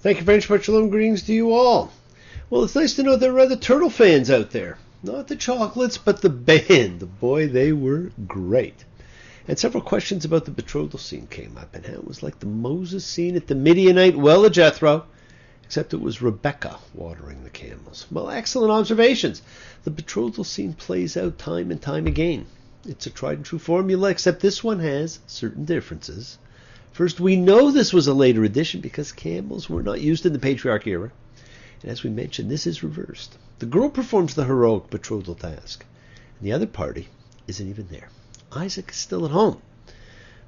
Thank you very much. Shalom, greetings to you all. Well, it's nice to know there are other Turtle fans out there. Not the chocolates, but the band. Boy, they were great. And several questions about the betrothal scene came up, and how it was like the Moses scene at the Midianite well of Jethro, except it was Rebecca watering the camels. Well, excellent observations. The betrothal scene plays out time and time again. It's a tried and true formula, except this one has certain differences. First, we know this was a later addition because camels were not used in the patriarch era. And as we mentioned, this is reversed. The girl performs the heroic betrothal task, and the other party isn't even there. Isaac is still at home.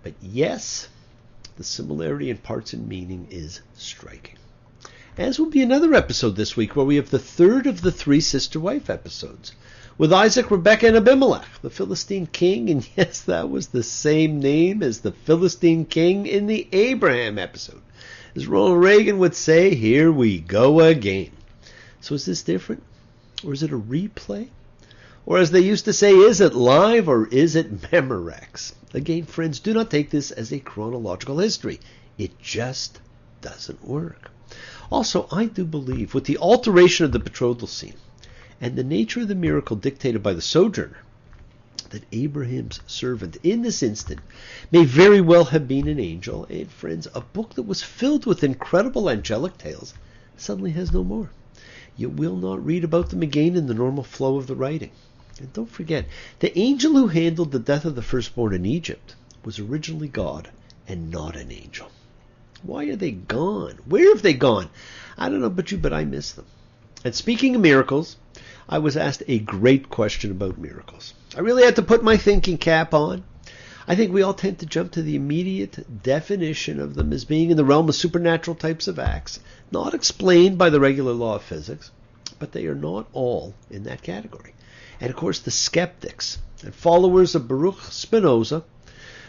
But yes, the similarity in parts and meaning is striking. As will be another episode this week where we have the third of the 3 sister-wife episodes, with Isaac, Rebekah, and Abimelech, the Philistine king, and yes, that was the same name as the Philistine king in the Abraham episode. As Ronald Reagan would say, here we go again. So is this different? Or is it a replay? Or as they used to say, is it live or is it Memorex? Again, friends, do not take this as a chronological history. It just doesn't work. Also, I do believe with the alteration of the betrothal scene and the nature of the miracle dictated by the sojourner, that Abraham's servant in this instant may very well have been an angel. And friends, a book that was filled with incredible angelic tales suddenly has no more. You will not read about them again in the normal flow of the writing. And don't forget, the angel who handled the death of the firstborn in Egypt was originally God and not an angel. Why are they gone? Where have they gone? I don't know about you, but I miss them. And speaking of miracles, I was asked a great question about miracles. I really had to put my thinking cap on. I think we all tend to jump to the immediate definition of them as being in the realm of supernatural types of acts, not explained by the regular law of physics, but they are not all in that category. And of course, the skeptics and followers of Baruch Spinoza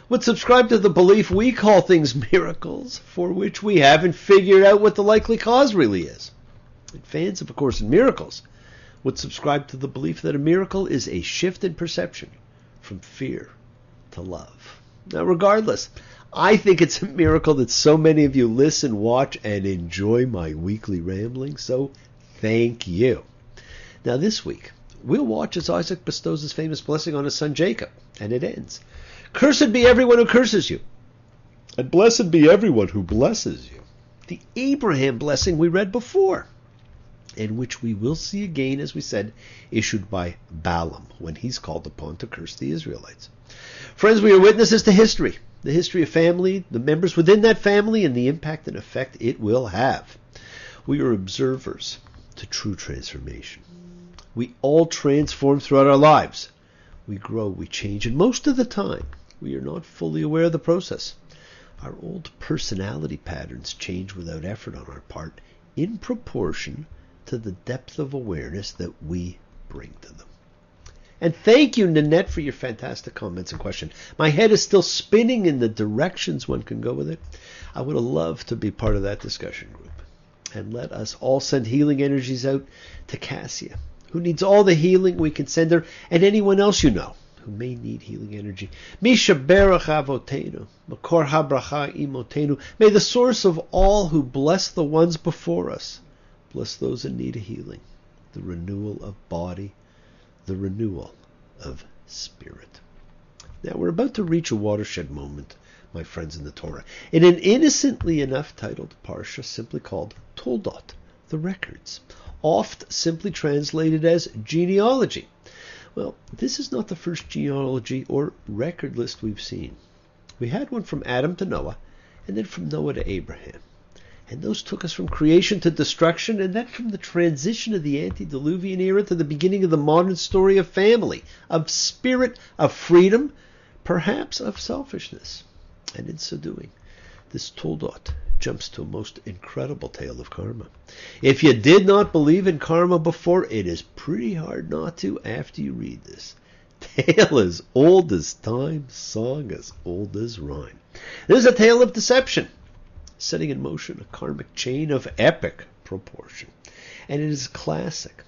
would subscribe to the belief we call things miracles, for which we haven't figured out what the likely cause really is. And fans of A Course in Miracles would subscribe to the belief that a miracle is a shift in perception from fear to love. Now, regardless, I think it's a miracle that so many of you listen, watch, and enjoy my weekly rambling, so thank you. Now, this week, we'll watch as Isaac bestows his famous blessing on his son Jacob, and it ends, "Cursed be everyone who curses you, and blessed be everyone who blesses you." The Abraham blessing we read before, and which we will see again, as we said, issued by Balaam when he's called upon to curse the Israelites. Friends, we are witnesses to history, the history of family, the members within that family, and the impact and effect it will have. We are observers to true transformation. We all transform throughout our lives. We grow, we change, and most of the time, we are not fully aware of the process. Our old personality patterns change without effort on our part, in proportion to the depth of awareness that we bring to them. And thank you, Nanette, for your fantastic comments and question. My head is still spinning in the directions one can go with it. I would have loved to be part of that discussion group. And let us all send healing energies out to Cassia, who needs all the healing we can send her, and anyone else you know who may need healing energy. Misha berach avotenu, makor habracha imotenu. May the source of all who bless the ones before us bless those in need of healing, the renewal of body, the renewal of spirit. Now we're about to reach a watershed moment, my friends in the Torah, in an innocently enough titled parsha simply called Toldot, the records, oft simply translated as genealogy. Well, this is not the first genealogy or record list we've seen. We had one from Adam to Noah, and then from Noah to Abraham. And those took us from creation to destruction, and then from the transition of the antediluvian era to the beginning of the modern story of family, of spirit, of freedom, perhaps of selfishness. And in so doing, this Toldot jumps to a most incredible tale of karma. If you did not believe in karma before, it is pretty hard not to after you read this. Tale as old as time, song as old as rhyme. This is a tale of deception, setting in motion a karmic chain of epic proportion. And it is classic.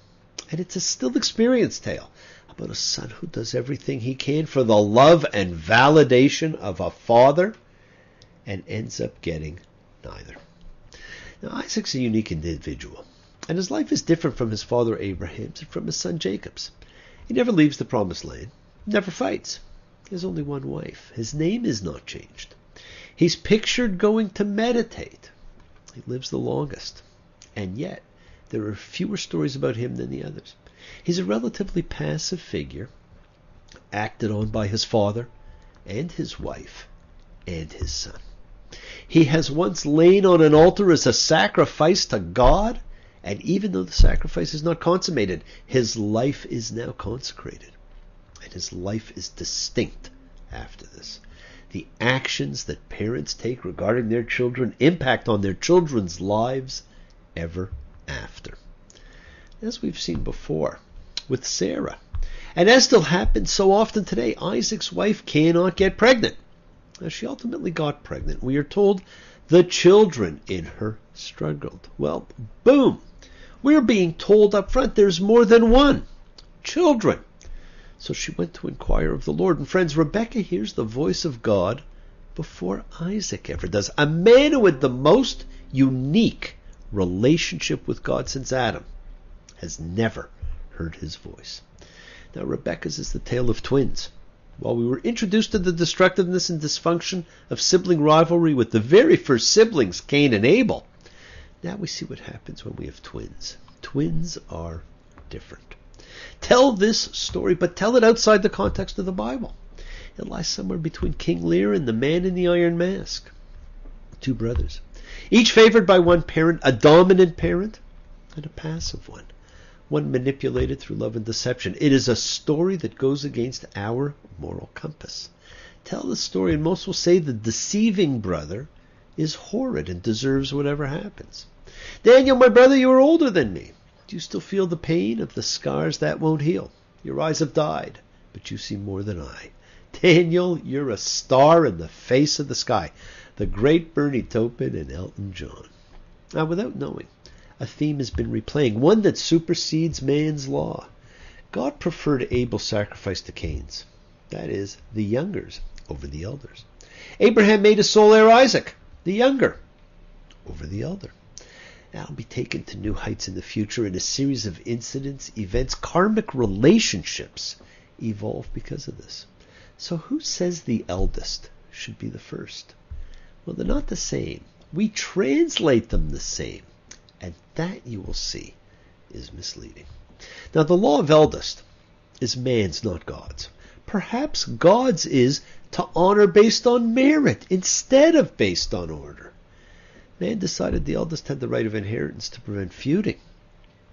And it's a still experienced tale about a son who does everything he can for the love and validation of a father and ends up getting neither. Now, Isaac's a unique individual, and his life is different from his father Abraham's and from his son Jacob's. He never leaves the promised land, never fights. He has only one wife. His name is not changed. He's pictured going to meditate. He lives the longest, and yet there are fewer stories about him than the others. He's a relatively passive figure, acted on by his father and his wife and his son. He has once lain on an altar as a sacrifice to God, and even though the sacrifice is not consummated, his life is now consecrated, and his life is distinct after this. The actions that parents take regarding their children impact on their children's lives ever after. As we've seen before with Sarah, and as still happens so often today, Isaac's wife cannot get pregnant. Now, she ultimately got pregnant. We are told the children in her struggled. Well, boom! We're being told up front there's more than one. Children. So she went to inquire of the Lord. And friends, Rebekah hears the voice of God before Isaac ever does. A man who had the most unique relationship with God since Adam has never heard his voice. Now, Rebekah's is the tale of twins. While we were introduced to the destructiveness and dysfunction of sibling rivalry with the very first siblings, Cain and Abel, now we see what happens when we have twins. Twins are different. Tell this story, but tell it outside the context of the Bible. It lies somewhere between King Lear and the man in the iron mask. Two brothers, each favored by one parent, a dominant parent and a passive one. One manipulated through love and deception. It is a story that goes against our moral compass. Tell the story, and most will say the deceiving brother is horrid and deserves whatever happens. Daniel, my brother, you are older than me. Do you still feel the pain of the scars that won't heal? Your eyes have died, but you see more than I. Daniel, you're a star in the face of the sky. The great Bernie Taupin and Elton John. Now, without knowing, a theme has been replaying, one that supersedes man's law. God preferred Abel's sacrifice to Cain's. That is, the youngers over the elders. Abraham made his sole heir Isaac, the younger, over the elder. That'll be taken to new heights in the future in a series of incidents, events, karmic relationships evolve because of this. So who says the eldest should be the first? Well, they're not the same. We translate them the same, and that, you will see, is misleading. Now, the law of eldest is man's, not God's. Perhaps God's is to honor based on merit instead of based on order. Man decided the eldest had the right of inheritance to prevent feuding.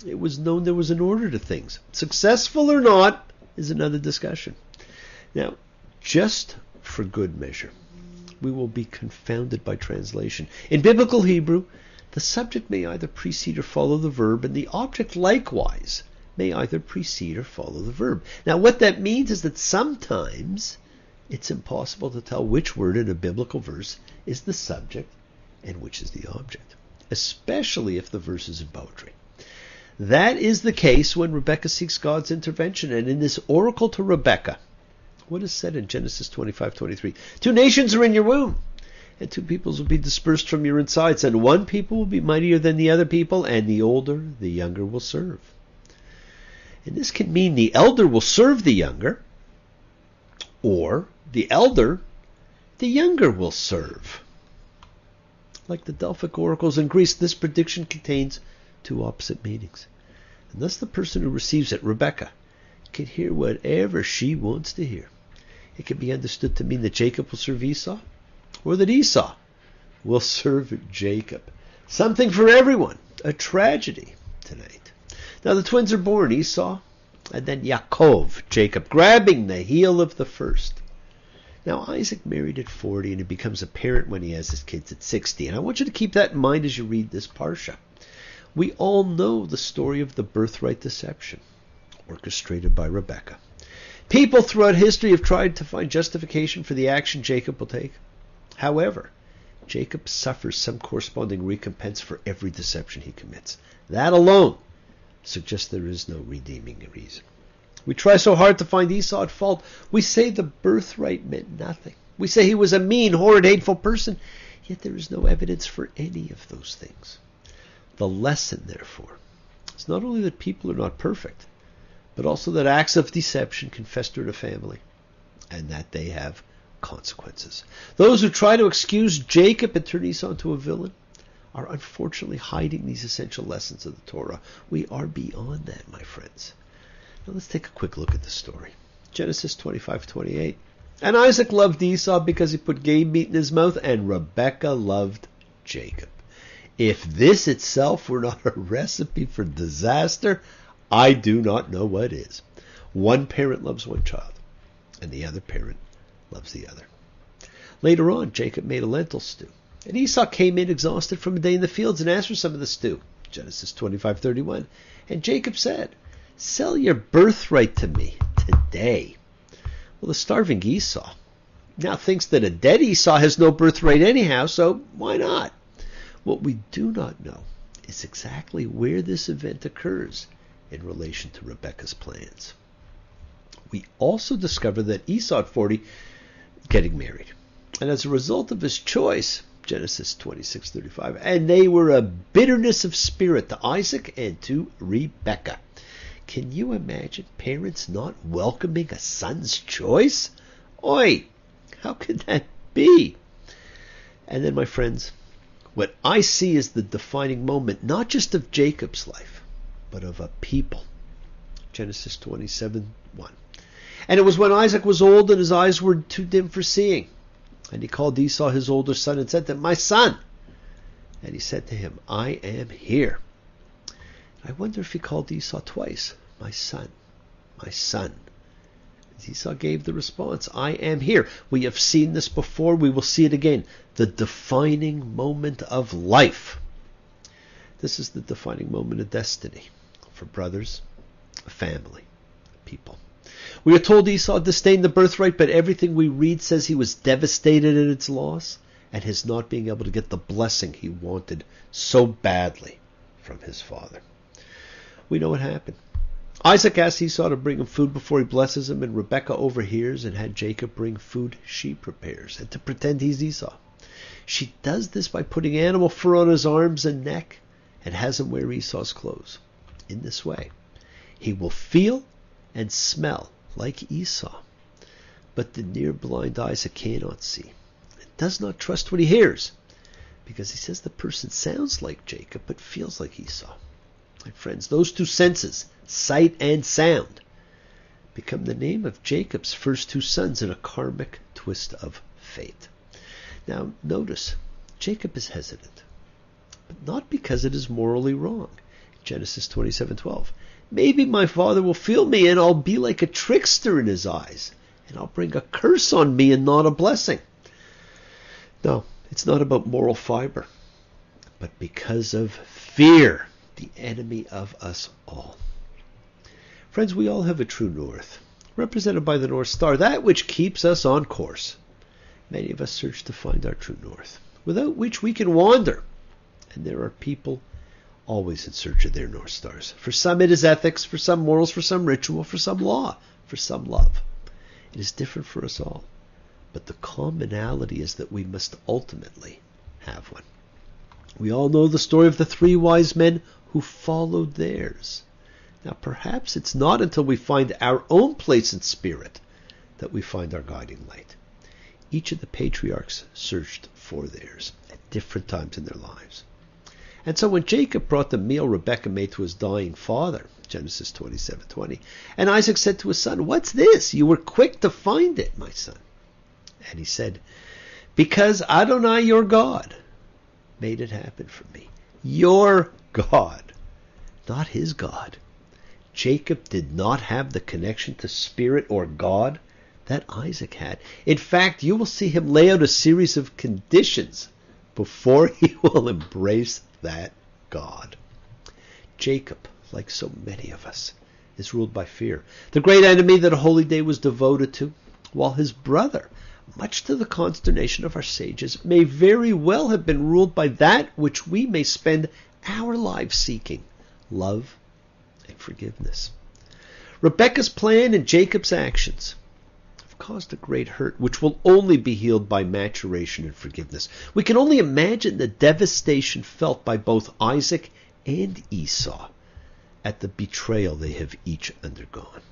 It was known there was an order to things. Successful or not is another discussion. Now, just for good measure, we will be confounded by translation. In biblical Hebrew, the subject may either precede or follow the verb, and the object likewise may either precede or follow the verb. Now, what that means is that sometimes it's impossible to tell which word in a biblical verse is the subject and which is the object, especially if the verse is in poetry. That is the case when Rebekah seeks God's intervention, and in this oracle to Rebekah, what is said in Genesis 25:23? 2 nations are in your womb, and 2 peoples will be dispersed from your insides, and one people will be mightier than the other people, and the older the younger will serve. And this can mean the elder will serve the younger, or the elder, the younger will serve. Like the Delphic oracles in Greece, this prediction contains 2 opposite meanings. And thus the person who receives it, Rebekah, can hear whatever she wants to hear. It can be understood to mean that Jacob will serve Esau, or that Esau will serve Jacob. Something for everyone. A tragedy tonight. Now the twins are born, Esau, and then Yaakov, Jacob, grabbing the heel of the first. Now, Isaac married at 40, and he becomes a parent when he has his kids at 60. And I want you to keep that in mind as you read this parsha. We all know the story of the birthright deception, orchestrated by Rebekah. People throughout history have tried to find justification for the action Jacob will take. However, Jacob suffers some corresponding recompense for every deception he commits. That alone suggests there is no redeeming reason. We try so hard to find Esau at fault. We say the birthright meant nothing. We say he was a mean, horrid, hateful person. Yet there is no evidence for any of those things. The lesson, therefore, is not only that people are not perfect, but also that acts of deception can fester in a family, and that they have consequences. Those who try to excuse Jacob and turn Esau into a villain are unfortunately hiding these essential lessons of the Torah. We are beyond that, my friends. Now let's take a quick look at the story. Genesis 25:28. And Isaac loved Esau because he put game meat in his mouth, and Rebekah loved Jacob. If this itself were not a recipe for disaster, I do not know what is. One parent loves one child, and the other parent loves the other. Later on, Jacob made a lentil stew, and Esau came in exhausted from a day in the fields and asked for some of the stew. Genesis 25:31. And Jacob said, "Sell your birthright to me today." Well, the starving Esau now thinks that a dead Esau has no birthright anyhow, so why not? What we do not know is exactly where this event occurs in relation to Rebekah's plans. We also discover that Esau at 40 getting married, and as a result of his choice, Genesis 26:35, and they were a bitterness of spirit to Isaac and to Rebekah. Can you imagine parents not welcoming a son's choice? Oi, how could that be? And then, my friends, what I see is the defining moment, not just of Jacob's life, but of a people. Genesis 27:1. And it was when Isaac was old and his eyes were too dim for seeing. And he called Esau his older son and said to him, "My son." And he said to him, "I am here." I wonder if he called Esau twice. "My son, my son." Esau gave the response, "I am here." We have seen this before. We will see it again. The defining moment of life. This is the defining moment of destiny for brothers, a family, people. We are told Esau disdained the birthright, but everything we read says he was devastated at its loss and his not being able to get the blessing he wanted so badly from his father. We know what happened. Isaac asks Esau to bring him food before he blesses him, and Rebekah overhears and had Jacob bring food she prepares, and to pretend he's Esau. She does this by putting animal fur on his arms and neck and has him wear Esau's clothes. In this way, he will feel and smell like Esau. But the near-blind Isaac cannot see and does not trust what he hears, because he says the person sounds like Jacob but feels like Esau. My friends, those two senses, sight and sound, become the name of Jacob's first two sons in a karmic twist of fate. Now, notice, Jacob is hesitant, but not because it is morally wrong. Genesis 27:12. Maybe my father will feel me and I'll be like a trickster in his eyes, and I'll bring a curse on me and not a blessing. No, it's not about moral fiber, but because of fear, the enemy of us all. Friends, we all have a true north, represented by the North Star, that which keeps us on course. Many of us search to find our true north, without which we can wander. And there are people always in search of their North Stars. For some it is ethics, for some morals, for some ritual, for some law, for some love. It is different for us all. But the commonality is that we must ultimately have one. We all know the story of the three wise men who followed theirs. Now perhaps it's not until we find our own place in spirit that we find our guiding light. Each of the patriarchs searched for theirs at different times in their lives. And so when Jacob brought the meal Rebekah made to his dying father, Genesis 27:20, and Isaac said to his son, "What's this? You were quick to find it, my son." And he said, "Because Adonai, your God, made it happen for me." Your God, not his God. Jacob did not have the connection to spirit or God that Isaac had. In fact, you will see him lay out a series of conditions before he will embrace that God. Jacob, like so many of us, is ruled by fear, the great enemy that a holy day was devoted to, while his brother, much to the consternation of our sages, may very well have been ruled by that which we may spend our lives seeking, love and forgiveness. Rebekah's plan and Jacob's actions have caused a great hurt, which will only be healed by maturation and forgiveness. We can only imagine the devastation felt by both Isaac and Esau at the betrayal they have each undergone.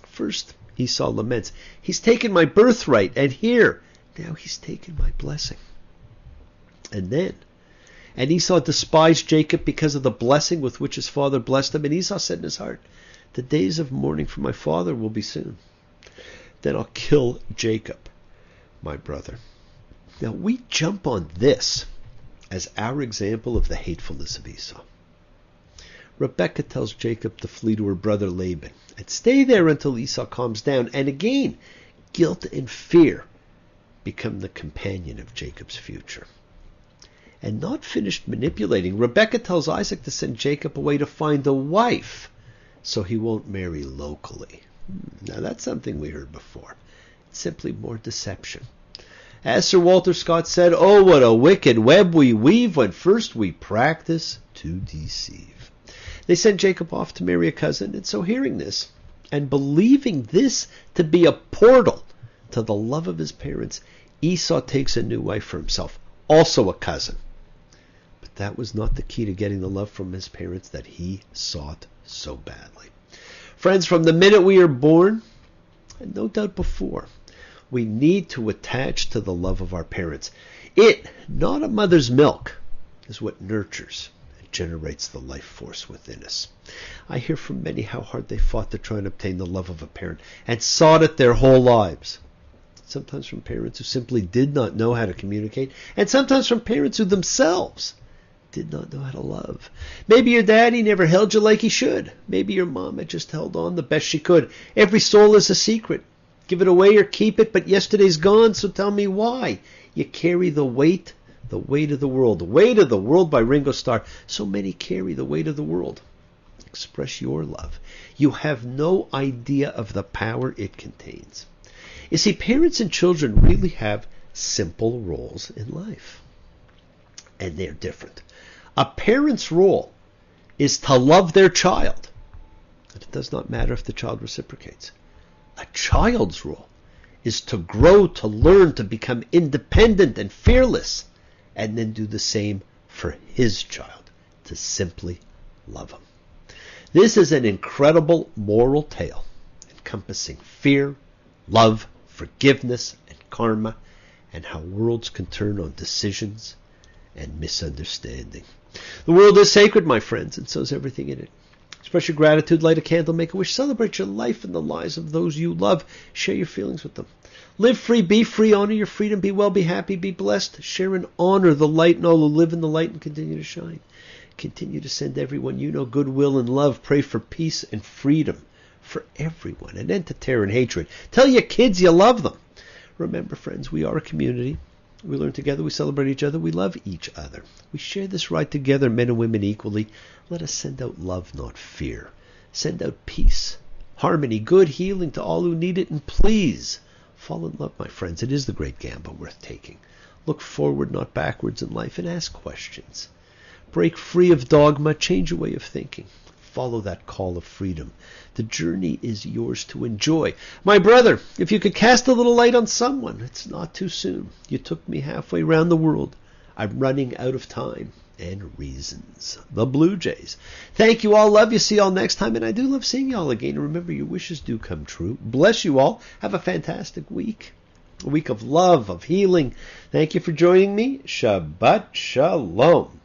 First, Esau laments, "He's taken my birthright, and now he's taken my blessing." And Esau despised Jacob because of the blessing with which his father blessed him. And Esau said in his heart, "The days of mourning for my father will be soon. Then I'll kill Jacob, my brother." Now we jump on this as our example of the hatefulness of Esau. Rebekah tells Jacob to flee to her brother Laban and stay there until Esau calms down. And again, guilt and fear become the companion of Jacob's future. And not finished manipulating, Rebekah tells Isaac to send Jacob away to find a wife so he won't marry locally. Now that's something we heard before. It's simply more deception. As Sir Walter Scott said, "Oh, what a wicked web we weave when first we practice to deceive." They sent Jacob off to marry a cousin, and so hearing this, and believing this to be a portal to the love of his parents, Esau takes a new wife for himself, also a cousin. But that was not the key to getting the love from his parents that he sought so badly. Friends, from the minute we are born, and no doubt before, we need to attach to the love of our parents. It, not a mother's milk, is what nurtures and generates the life force within us. I hear from many how hard they fought to try and obtain the love of a parent and sought it their whole lives. Sometimes from parents who simply did not know how to communicate, and sometimes from parents who themselves did not know how to love. Maybe your daddy never held you like he should. Maybe your mama just held on the best she could. Every soul is a secret. Give it away or keep it, but yesterday's gone, so tell me why. You carry the weight of the world. The Weight of the World by Ringo Starr. So many carry the weight of the world. Express your love. You have no idea of the power it contains. You see, parents and children really have simple roles in life. And they're different. A parent's role is to love their child. And it does not matter if the child reciprocates. A child's role is to grow, to learn, to become independent and fearless, and then do the same for his child, to simply love him. This is an incredible moral tale encompassing fear, love, forgiveness, and karma, and how worlds can turn on decisions and misunderstanding. The world is sacred, my friends, and so is everything in it. Express your gratitude, light a candle, make a wish, celebrate your life and the lives of those you love. Share your feelings with them. Live free, be free, honor your freedom, be well, be happy, be blessed. Share and honor the light and all who live in the light and continue to shine. Continue to send everyone you know goodwill and love. Pray for peace and freedom for everyone, an end to terror and hatred. Tell your kids you love them. Remember, friends, we are a community. We learn together, we celebrate each other, we love each other. We share this ride together, men and women equally. Let us send out love, not fear. Send out peace, harmony, good healing to all who need it, and please fall in love, my friends. It is the great gamble worth taking. Look forward, not backwards in life, and ask questions. Break free of dogma, change your way of thinking. Follow that call of freedom. The journey is yours to enjoy. My brother, if you could cast a little light on someone, it's not too soon. You took me halfway around the world. I'm running out of time and reasons. The Blue Jays. Thank you all. Love you. See you all next time. And I do love seeing you all again. And remember, your wishes do come true. Bless you all. Have a fantastic week. A week of love, of healing. Thank you for joining me. Shabbat Shalom.